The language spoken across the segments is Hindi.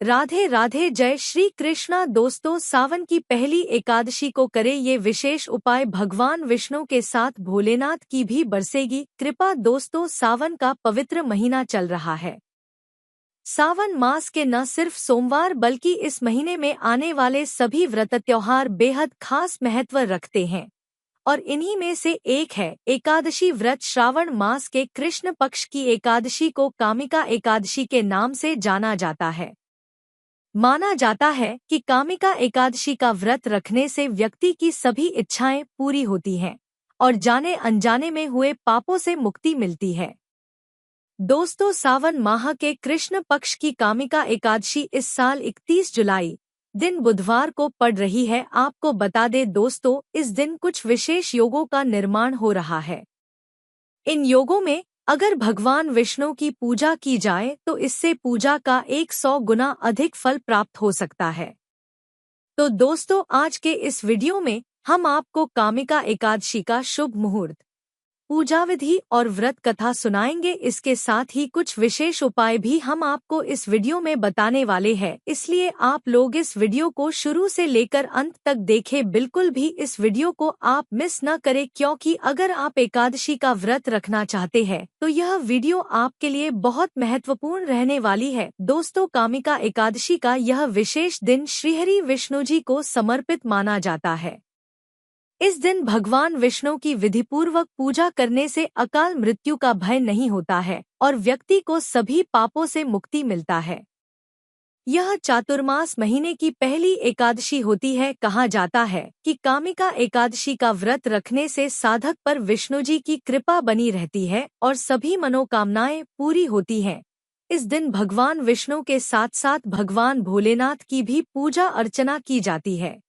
राधे राधे, जय श्री कृष्णा। दोस्तों, सावन की पहली एकादशी को करे ये विशेष उपाय, भगवान विष्णु के साथ भोलेनाथ की भी बरसेगी कृपा। दोस्तों, सावन का पवित्र महीना चल रहा है। सावन मास के न सिर्फ सोमवार बल्कि इस महीने में आने वाले सभी व्रत त्योहार बेहद खास महत्व रखते हैं और इन्हीं में से एक है एकादशी व्रत। श्रावण मास के कृष्ण पक्ष की एकादशी को कामिका एकादशी के नाम से जाना जाता है। माना जाता है कि कामिका एकादशी का व्रत रखने से व्यक्ति की सभी इच्छाएं पूरी होती हैं और जाने अनजाने में हुए पापों से मुक्ति मिलती है। दोस्तों, सावन माह के कृष्ण पक्ष की कामिका एकादशी इस साल 31 जुलाई दिन बुधवार को पड़ रही है। आपको बता दें दोस्तों, इस दिन कुछ विशेष योगों का निर्माण हो रहा है। इन योगों में अगर भगवान विष्णु की पूजा की जाए तो इससे पूजा का 100 गुना अधिक फल प्राप्त हो सकता है। तो दोस्तों, आज के इस वीडियो में हम आपको कामिका एकादशी का शुभ मुहूर्त, पूजा विधि और व्रत कथा सुनाएंगे। इसके साथ ही कुछ विशेष उपाय भी हम आपको इस वीडियो में बताने वाले हैं, इसलिए आप लोग इस वीडियो को शुरू से लेकर अंत तक देखें। बिल्कुल भी इस वीडियो को आप मिस न करें, क्योंकि अगर आप एकादशी का व्रत रखना चाहते हैं तो यह वीडियो आपके लिए बहुत महत्वपूर्ण रहने वाली है। दोस्तों, कामिका एकादशी का यह विशेष दिन श्रीहरि विष्णु जी को समर्पित माना जाता है। इस दिन भगवान विष्णु की विधिपूर्वक पूजा करने से अकाल मृत्यु का भय नहीं होता है और व्यक्ति को सभी पापों से मुक्ति मिलता है। यह चातुर्मास महीने की पहली एकादशी होती है। कहा जाता है कि कामिका एकादशी का व्रत रखने से साधक पर विष्णु जी की कृपा बनी रहती है और सभी मनोकामनाएं पूरी होती हैं। इस दिन भगवान विष्णु के साथ साथ भगवान भोलेनाथ की भी पूजा अर्चना की जाती है।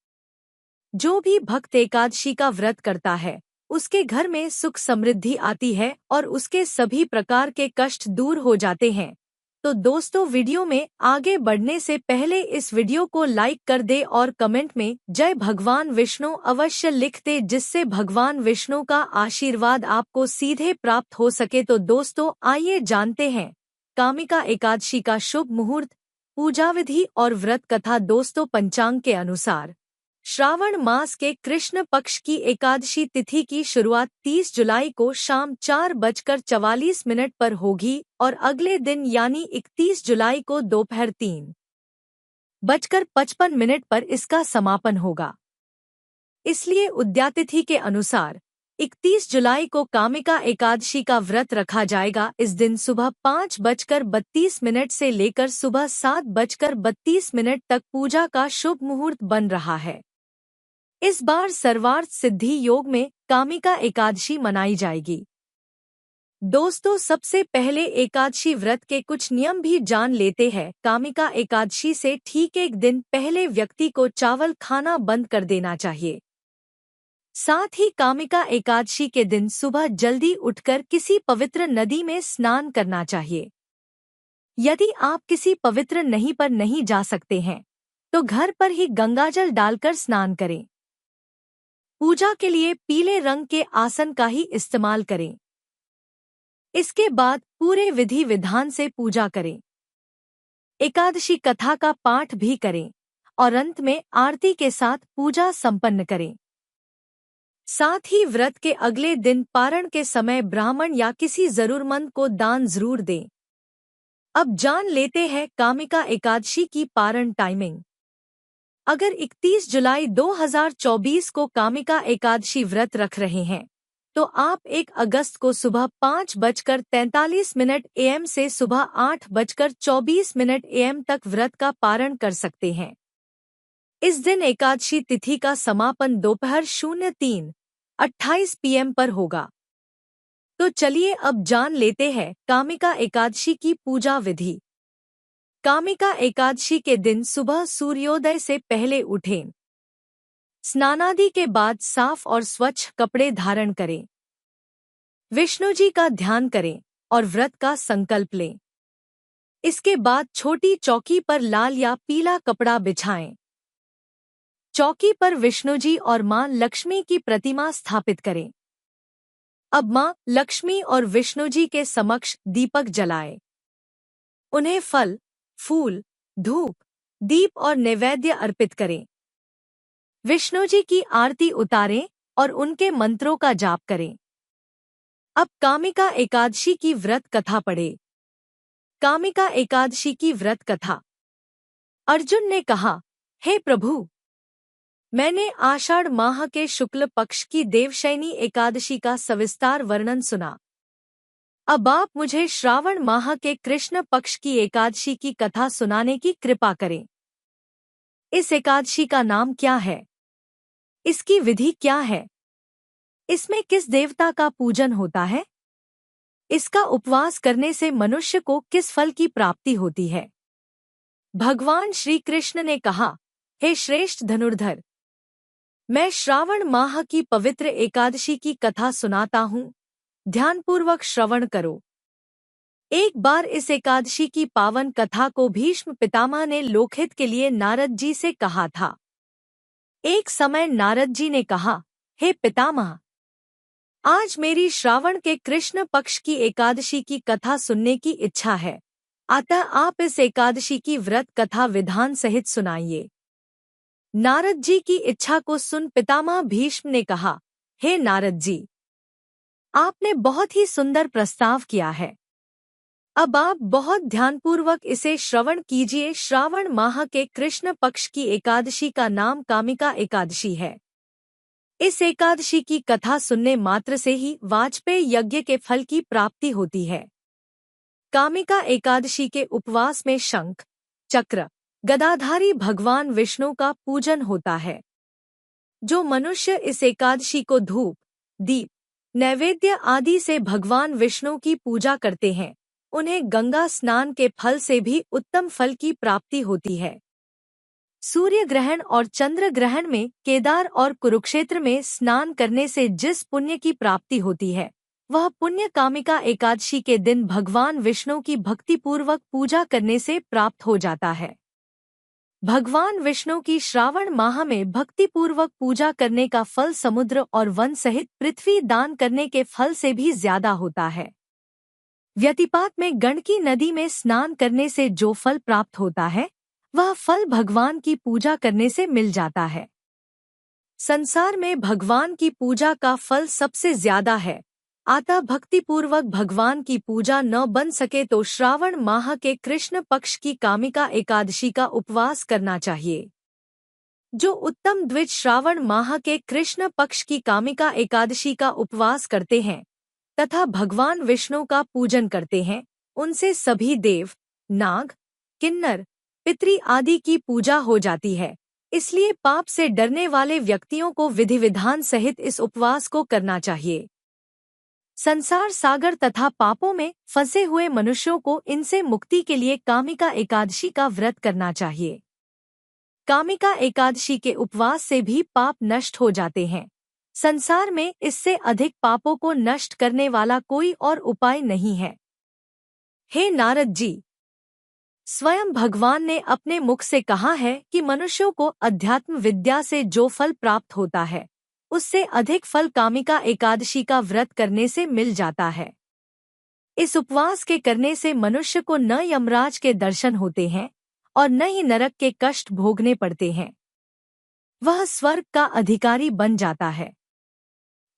जो भी भक्त एकादशी का व्रत करता है उसके घर में सुख समृद्धि आती है और उसके सभी प्रकार के कष्ट दूर हो जाते हैं। तो दोस्तों, वीडियो में आगे बढ़ने से पहले इस वीडियो को लाइक कर दे और कमेंट में जय भगवान विष्णु अवश्य लिख दे, जिससे भगवान विष्णु का आशीर्वाद आपको सीधे प्राप्त हो सके। तो दोस्तों, आइए जानते हैं कामिका एकादशी का शुभ मुहूर्त, पूजा विधि और व्रत कथा। दोस्तों, पंचांग के अनुसार श्रावण मास के कृष्ण पक्ष की एकादशी तिथि की शुरुआत 30 जुलाई को शाम 4:44 पर होगी और अगले दिन यानी 31 जुलाई को दोपहर 3:55 पर इसका समापन होगा। इसलिए उद्यातिथि के अनुसार 31 जुलाई को कामिका एकादशी का व्रत रखा जाएगा। इस दिन सुबह 5:32 से लेकर सुबह 7:32 तक पूजा का शुभ मुहूर्त बन रहा है। इस बार सर्वार्थ सिद्धि योग में कामिका एकादशी मनाई जाएगी। दोस्तों, सबसे पहले एकादशी व्रत के कुछ नियम भी जान लेते हैं। कामिका एकादशी से ठीक एक दिन पहले व्यक्ति को चावल खाना बंद कर देना चाहिए। साथ ही कामिका एकादशी के दिन सुबह जल्दी उठकर किसी पवित्र नदी में स्नान करना चाहिए। यदि आप किसी पवित्र नदी पर नहीं जा सकते हैं तो घर पर ही गंगाजल डालकर स्नान करें। पूजा के लिए पीले रंग के आसन का ही इस्तेमाल करें। इसके बाद पूरे विधि विधान से पूजा करें, एकादशी कथा का पाठ भी करें और अंत में आरती के साथ पूजा संपन्न करें। साथ ही व्रत के अगले दिन पारण के समय ब्राह्मण या किसी जरूरतमंद को दान जरूर दें। अब जान लेते हैं कामिका एकादशी की पारण टाइमिंग। अगर 31 जुलाई 2024 को कामिका एकादशी व्रत रख रहे हैं तो आप 1 अगस्त को सुबह 5:43 AM से सुबह 8:24 AM तक व्रत का पारण कर सकते हैं। इस दिन एकादशी तिथि का समापन दोपहर 03:28 PM पर होगा। तो चलिए अब जान लेते हैं कामिका एकादशी की पूजा विधि। कामिका एकादशी के दिन सुबह सूर्योदय से पहले उठें। स्नानादि के बाद साफ और स्वच्छ कपड़े धारण करें। विष्णु जी का ध्यान करें और व्रत का संकल्प लें। इसके बाद छोटी चौकी पर लाल या पीला कपड़ा बिछाएं। चौकी पर विष्णु जी और मां लक्ष्मी की प्रतिमा स्थापित करें। अब मां लक्ष्मी और विष्णु जी के समक्ष दीपक जलाएं। उन्हें फल, फूल, धूप दीप और नैवेद्य अर्पित करें। विष्णु जी की आरती उतारें और उनके मंत्रों का जाप करें। अब कामिका एकादशी की व्रत कथा पढ़े। कामिका एकादशी की व्रत कथा। अर्जुन ने कहा, हे प्रभु, मैंने आषाढ़ माह के शुक्ल पक्ष की देवशयनी एकादशी का सविस्तार वर्णन सुना। अब आप मुझे श्रावण माह के कृष्ण पक्ष की एकादशी की कथा सुनाने की कृपा करें। इस एकादशी का नाम क्या है? इसकी विधि क्या है? इसमें किस देवता का पूजन होता है? इसका उपवास करने से मनुष्य को किस फल की प्राप्ति होती है? भगवान श्री कृष्ण ने कहा, हे श्रेष्ठ धनुर्धर, मैं श्रावण माह की पवित्र एकादशी की कथा सुनाता हूँ, ध्यानपूर्वक श्रवण करो। एक बार इस एकादशी की पावन कथा को भीष्म पितामह ने लोकहित के लिए नारद जी से कहा था। एक समय नारद जी ने कहा, हे पितामह, आज मेरी श्रावण के कृष्ण पक्ष की एकादशी की कथा सुनने की इच्छा है, अतः आप इस एकादशी की व्रत कथा विधान सहित सुनाइए। नारद जी की इच्छा को सुन पितामह भीष्म ने कहा, हे नारद जी, आपने बहुत ही सुंदर प्रस्ताव किया है। अब आप बहुत ध्यानपूर्वक इसे श्रवण कीजिए। श्रावण माह के कृष्ण पक्ष की एकादशी का नाम कामिका एकादशी है। इस एकादशी की कथा सुनने मात्र से ही वाजपेय यज्ञ के फल की प्राप्ति होती है। कामिका एकादशी के उपवास में शंख, चक्र, गदाधारी भगवान विष्णु का पूजन होता है। जो मनुष्य इस एकादशी को धूप, दीप, नैवेद्य आदि से भगवान विष्णु की पूजा करते हैं, उन्हें गंगा स्नान के फल से भी उत्तम फल की प्राप्ति होती है। सूर्य ग्रहण और चंद्र ग्रहण में केदार और कुरुक्षेत्र में स्नान करने से जिस पुण्य की प्राप्ति होती है, वह पुण्य कामिका एकादशी के दिन भगवान विष्णु की भक्तिपूर्वक पूजा करने से प्राप्त हो जाता है। भगवान विष्णु की श्रावण माह में भक्तिपूर्वक पूजा करने का फल समुद्र और वन सहित पृथ्वी दान करने के फल से भी ज्यादा होता है। व्यतिपात में गंडकी नदी में स्नान करने से जो फल प्राप्त होता है, वह फल भगवान की पूजा करने से मिल जाता है। संसार में भगवान की पूजा का फल सबसे ज्यादा है, अतः भक्तिपूर्वक भगवान की पूजा न बन सके तो श्रावण माह के कृष्ण पक्ष की कामिका एकादशी का उपवास करना चाहिए। जो उत्तम द्विज श्रावण माह के कृष्ण पक्ष की कामिका एकादशी का उपवास करते हैं तथा भगवान विष्णु का पूजन करते हैं, उनसे सभी देव, नाग, किन्नर, पितरी आदि की पूजा हो जाती है। इसलिए पाप से डरने वाले व्यक्तियों को विधि विधान सहित इस उपवास को करना चाहिए। संसार सागर तथा पापों में फंसे हुए मनुष्यों को इनसे मुक्ति के लिए कामिका एकादशी का व्रत करना चाहिए। कामिका एकादशी के उपवास से भी पाप नष्ट हो जाते हैं। संसार में इससे अधिक पापों को नष्ट करने वाला कोई और उपाय नहीं है। हे नारद जी, स्वयं भगवान ने अपने मुख से कहा है कि मनुष्यों को अध्यात्म विद्या से जो फल प्राप्त होता है, उससे अधिक फल कामिका एकादशी का व्रत करने से मिल जाता है। इस उपवास के करने से मनुष्य को न यमराज के दर्शन होते हैं और न ही नरक के कष्ट भोगने पड़ते हैं। वह स्वर्ग का अधिकारी बन जाता है।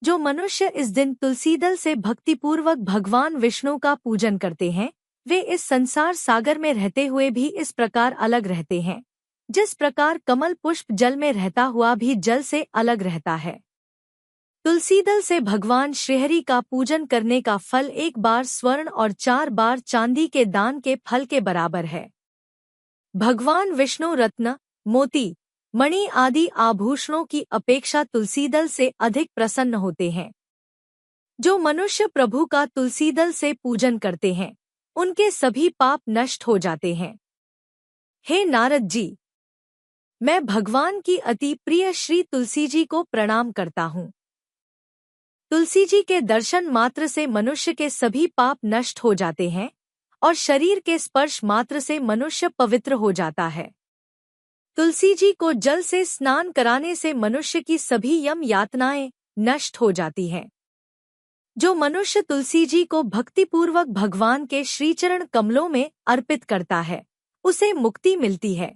जो मनुष्य इस दिन तुलसीदल से भक्तिपूर्वक भगवान विष्णु का पूजन करते हैं, वे इस संसार सागर में रहते हुए भी इस प्रकार अलग रहते हैं, जिस प्रकार कमल पुष्प जल में रहता हुआ भी जल से अलग रहता है। तुलसीदल से भगवान श्रीहरि का पूजन करने का फल 1 बार स्वर्ण और 4 बार चांदी के दान के फल के बराबर है। भगवान विष्णु रत्न, मोती, मणि आदि आभूषणों की अपेक्षा तुलसीदल से अधिक प्रसन्न होते हैं। जो मनुष्य प्रभु का तुलसीदल से पूजन करते हैं, उनके सभी पाप नष्ट हो जाते हैं। हे नारद जी, मैं भगवान की अति प्रिय श्री तुलसी जी को प्रणाम करता हूँ। तुलसी जी के दर्शन मात्र से मनुष्य के सभी पाप नष्ट हो जाते हैं और शरीर के स्पर्श मात्र से मनुष्य पवित्र हो जाता है। तुलसी जी को जल से स्नान कराने से मनुष्य की सभी यम यातनाएं नष्ट हो जाती हैं। जो मनुष्य तुलसी जी को भक्तिपूर्वक भगवान के श्रीचरण कमलों में अर्पित करता है, उसे मुक्ति मिलती है।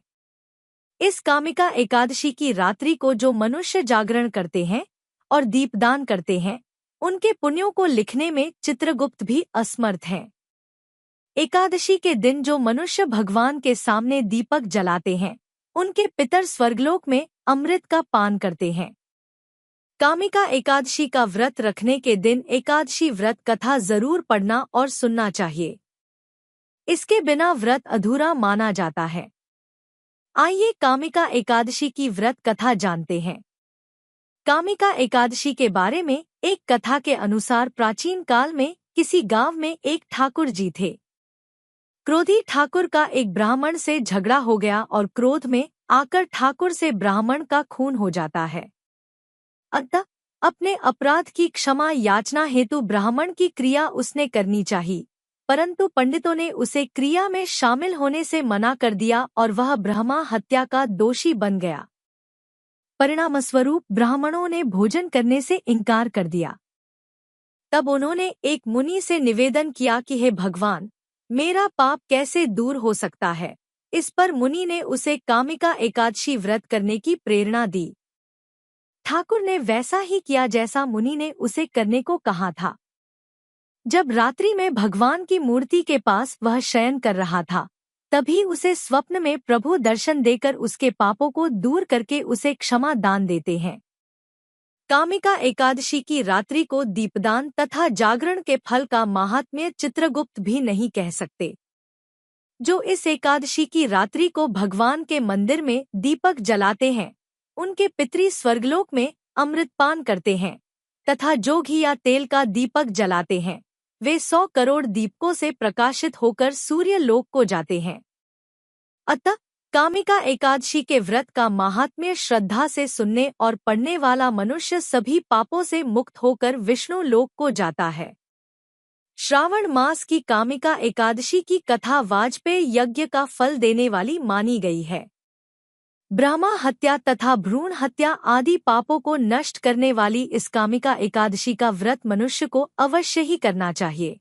इस कामिका एकादशी की रात्रि को जो मनुष्य जागरण करते हैं और दीपदान करते हैं, उनके पुण्यों को लिखने में चित्रगुप्त भी असमर्थ हैं। एकादशी के दिन जो मनुष्य भगवान के सामने दीपक जलाते हैं, उनके पितर स्वर्गलोक में अमृत का पान करते हैं। कामिका एकादशी का व्रत रखने के दिन एकादशी व्रत कथा जरूर पढ़ना और सुनना चाहिए। इसके बिना व्रत अधूरा माना जाता है। आइए कामिका एकादशी की व्रत कथा जानते हैं। कामिका एकादशी के बारे में एक कथा के अनुसार प्राचीन काल में किसी गांव में एक ठाकुर जी थे। क्रोधी ठाकुर का एक ब्राह्मण से झगड़ा हो गया और क्रोध में आकर ठाकुर से ब्राह्मण का खून हो जाता है। अतः अपने अपराध की क्षमा याचना हेतु ब्राह्मण की क्रिया उसने करनी चाहिए, परंतु पंडितों ने उसे क्रिया में शामिल होने से मना कर दिया और वह ब्रह्मा हत्या का दोषी बन गया। परिणामस्वरूप ब्राह्मणों ने भोजन करने से इनकार कर दिया। तब उन्होंने एक मुनि से निवेदन किया कि हे भगवान, मेरा पाप कैसे दूर हो सकता है। इस पर मुनि ने उसे कामिका एकादशी व्रत करने की प्रेरणा दी। ठाकुर ने वैसा ही किया जैसा मुनि ने उसे करने को कहा था। जब रात्रि में भगवान की मूर्ति के पास वह शयन कर रहा था, तभी उसे स्वप्न में प्रभु दर्शन देकर उसके पापों को दूर करके उसे क्षमा दान देते हैं। कामिका एकादशी की रात्रि को दीपदान तथा जागरण के फल का महात्म्य चित्रगुप्त भी नहीं कह सकते। जो इस एकादशी की रात्रि को भगवान के मंदिर में दीपक जलाते हैं, उनके पितरी स्वर्गलोक में अमृतपान करते हैं, तथा जो घी या तेल का दीपक जलाते हैं, वे 100 करोड़ दीपकों से प्रकाशित होकर सूर्य लोक को जाते हैं। अतः कामिका एकादशी के व्रत का महात्म्य श्रद्धा से सुनने और पढ़ने वाला मनुष्य सभी पापों से मुक्त होकर विष्णु लोक को जाता है। श्रावण मास की कामिका एकादशी की कथा वाजपेयी यज्ञ का फल देने वाली मानी गई है। ब्रह्मा हत्या तथा भ्रूण हत्या आदि पापों को नष्ट करने वाली इस कामिका एकादशी का व्रत मनुष्य को अवश्य ही करना चाहिए।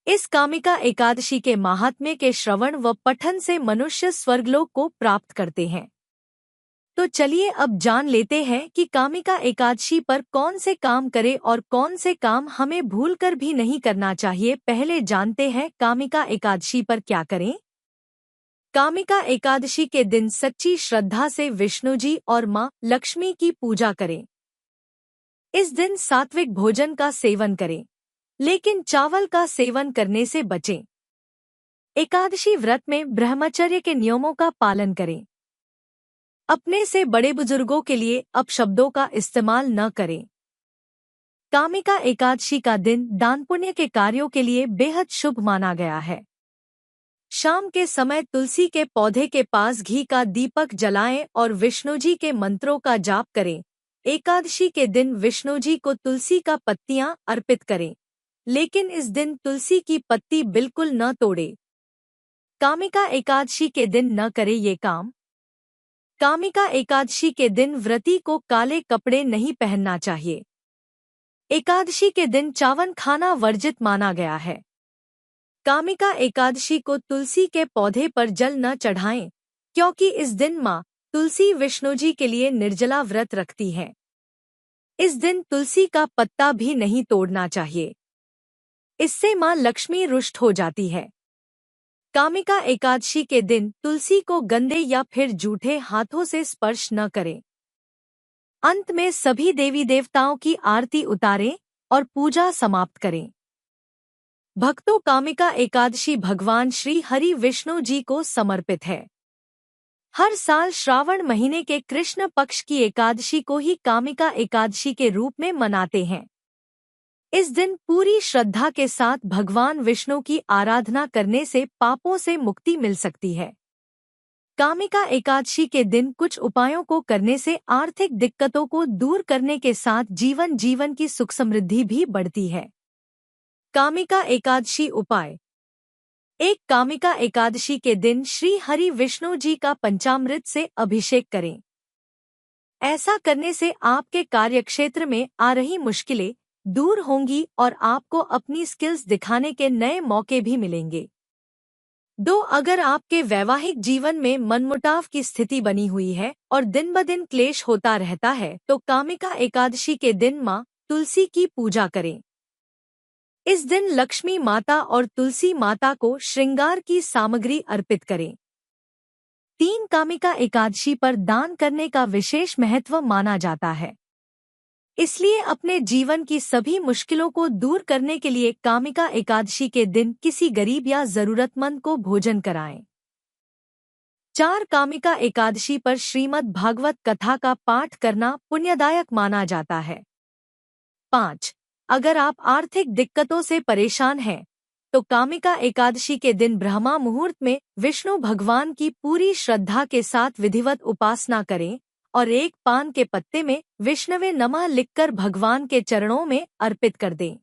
इस कामिका एकादशी के महात्म्य के श्रवण व पठन से मनुष्य स्वर्गलोक को प्राप्त करते हैं। तो चलिए अब जान लेते हैं कि कामिका एकादशी पर कौन से काम करें और कौन से काम हमें भूलकर भी नहीं करना चाहिए। पहले जानते हैं कामिका एकादशी पर क्या करें। कामिका एकादशी के दिन सच्ची श्रद्धा से विष्णु जी और मां लक्ष्मी की पूजा करें। इस दिन सात्विक भोजन का सेवन करें, लेकिन चावल का सेवन करने से बचें। एकादशी व्रत में ब्रह्मचर्य के नियमों का पालन करें। अपने से बड़े बुजुर्गों के लिए अपशब्दों का इस्तेमाल न करें। कामिका एकादशी का दिन दान पुण्य के कार्यों के लिए बेहद शुभ माना गया है। शाम के समय तुलसी के पौधे के पास घी का दीपक जलाएं और विष्णु जी के मंत्रों का जाप करें। एकादशी के दिन विष्णु जी को तुलसी का पत्तियां अर्पित करें, लेकिन इस दिन तुलसी की पत्ती बिल्कुल न तोड़े। कामिका एकादशी के दिन न करे ये काम। कामिका एकादशी के दिन व्रती को काले कपड़े नहीं पहनना चाहिए। एकादशी के दिन चावल खाना वर्जित माना गया है। कामिका एकादशी को तुलसी के पौधे पर जल न चढ़ाएं, क्योंकि इस दिन मां तुलसी विष्णु जी के लिए निर्जला व्रत रखती है। इस दिन तुलसी का पत्ता भी नहीं तोड़ना चाहिए, इससे मां लक्ष्मी रुष्ट हो जाती है। कामिका एकादशी के दिन तुलसी को गंदे या फिर जूठे हाथों से स्पर्श न करें। अंत में सभी देवी देवताओं की आरती उतारें और पूजा समाप्त करें। भक्तों, कामिका एकादशी भगवान श्री हरि विष्णु जी को समर्पित है। हर साल श्रावण महीने के कृष्ण पक्ष की एकादशी को ही कामिका एकादशी के रूप में मनाते हैं। इस दिन पूरी श्रद्धा के साथ भगवान विष्णु की आराधना करने से पापों से मुक्ति मिल सकती है। कामिका एकादशी के दिन कुछ उपायों को करने से आर्थिक दिक्कतों को दूर करने के साथ जीवन की सुख समृद्धि भी बढ़ती है। कामिका एकादशी उपाय। 1. कामिका एकादशी के दिन श्री हरि विष्णु जी का पंचामृत से अभिषेक करें। ऐसा करने से आपके कार्यक्षेत्र में आ रही मुश्किलें दूर होंगी और आपको अपनी स्किल्स दिखाने के नए मौके भी मिलेंगे। 2. अगर आपके वैवाहिक जीवन में मनमुटाव की स्थिति बनी हुई है और दिन ब दिन क्लेश होता रहता है तो कामिका एकादशी के दिन माँ तुलसी की पूजा करें। इस दिन लक्ष्मी माता और तुलसी माता को श्रृंगार की सामग्री अर्पित करें। 3. कामिका एकादशी पर दान करने का विशेष महत्व माना जाता है, इसलिए अपने जीवन की सभी मुश्किलों को दूर करने के लिए कामिका एकादशी के दिन किसी गरीब या जरूरतमंद को भोजन कराएं। 4. कामिका एकादशी पर श्रीमद् भागवत कथा का पाठ करना पुण्यदायक माना जाता है। 5. अगर आप आर्थिक दिक्कतों से परेशान हैं, तो कामिका एकादशी के दिन ब्रह्मा मुहूर्त में विष्णु भगवान की पूरी श्रद्धा के साथ विधिवत उपासना करें और एक पान के पत्ते में विष्णवे नमः लिखकर भगवान के चरणों में अर्पित कर दें।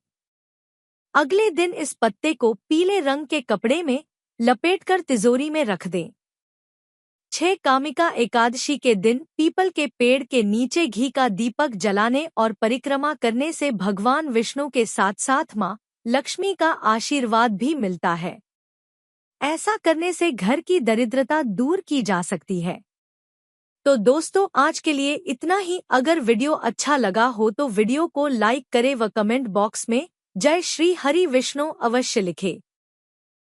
अगले दिन इस पत्ते को पीले रंग के कपड़े में लपेटकर तिजोरी में रख दें। 6. कामिका एकादशी के दिन पीपल के पेड़ के नीचे घी का दीपक जलाने और परिक्रमा करने से भगवान विष्णु के साथ साथ माँ लक्ष्मी का आशीर्वाद भी मिलता है। ऐसा करने से घर की दरिद्रता दूर की जा सकती है। तो दोस्तों, आज के लिए इतना ही। अगर वीडियो अच्छा लगा हो तो वीडियो को लाइक करें व कमेंट बॉक्स में जय श्री हरि विष्णु अवश्य लिखें।